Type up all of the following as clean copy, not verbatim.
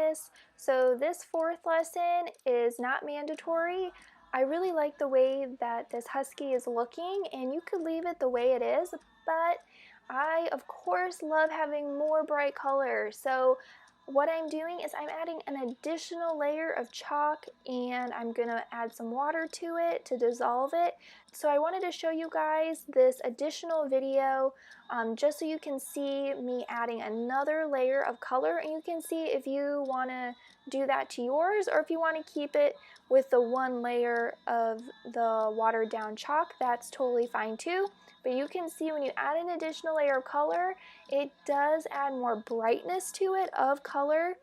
this. So this fourth lesson is not mandatory. I really like the way that this husky is looking, and you could leave it the way it is, but I of course love having more bright color. So what I'm doing is I'm adding an additional layer of chalk, and I'm gonna add some water to it to dissolve it. So I wanted to show you guys this additional video just so you can see me adding another layer of color, and you can see if you want to do that to yours, or if you want to keep it with the one layer of the watered down chalk, that's totally fine too. But you can see when you add an additional layer of color, it does add more brightness to it of color,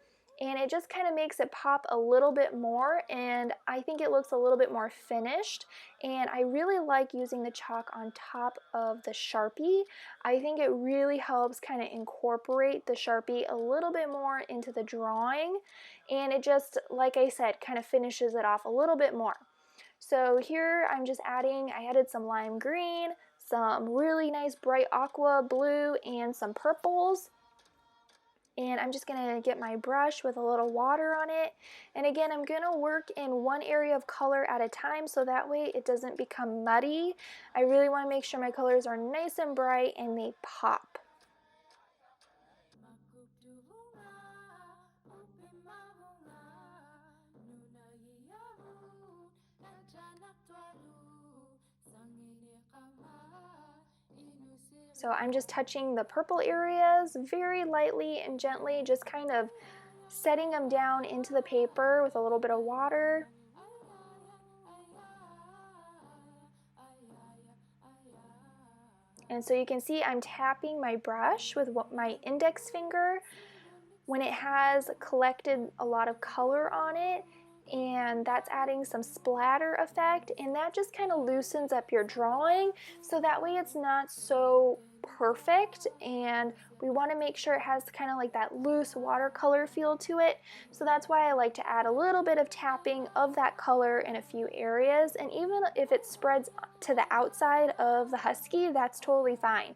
and it just kind of makes it pop a little bit more, and I think it looks a little bit more finished. And I really like using the chalk on top of the Sharpie. I think it really helps kind of incorporate the Sharpie a little bit more into the drawing, and it just, like I said, kind of finishes it off a little bit more. So here I'm just adding, I added some lime green, some really nice bright aqua blue, and some purples. And I'm just going to get my brush with a little water on it. And again, I'm going to work in one area of color at a time so that way it doesn't become muddy. I really want to make sure my colors are nice and bright and they pop. So I'm just touching the purple areas very lightly and gently, just kind of setting them down into the paper with a little bit of water. And so you can see I'm tapping my brush with my index finger when it has collected a lot of color on it, and that's adding some splatter effect, and that just kind of loosens up your drawing so that way it's not so perfect, and we want to make sure it has kind of like that loose watercolor feel to it. So that's why I like to add a little bit of tapping of that color in a few areas, and even if it spreads to the outside of the husky, that's totally fine.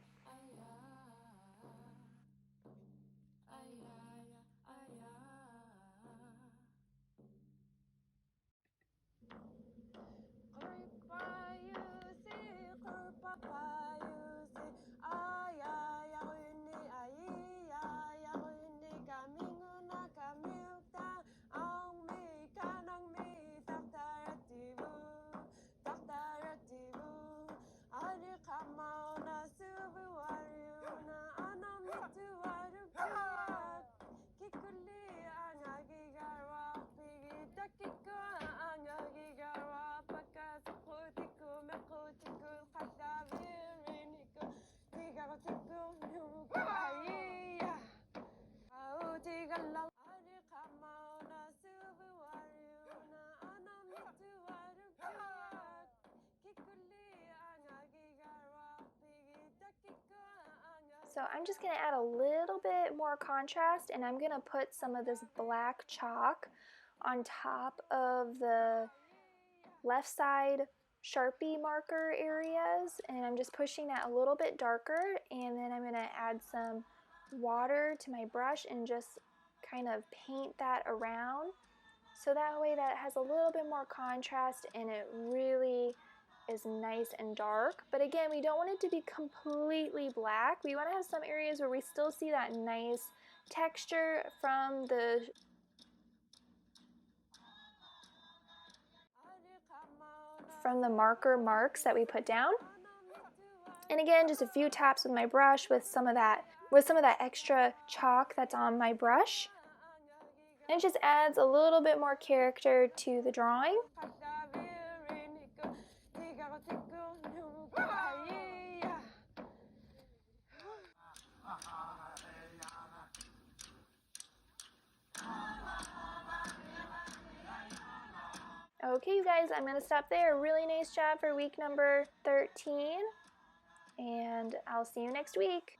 So I'm just going to add a little bit more contrast, and I'm going to put some of this black chalk on top of the left side Sharpie marker areas, and I'm just pushing that a little bit darker, and then I'm going to add some water to my brush and just kind of paint that around, so that way that has a little bit more contrast and it really is nice and dark. But again, we don't want it to be completely black. We want to have some areas where we still see that nice texture from the marker marks that we put down. And again, just a few taps with my brush with some of that extra chalk that's on my brush. And it just adds a little bit more character to the drawing. Okay, you guys, I'm going to stop there. Really nice job for week number 13, and I'll see you next week.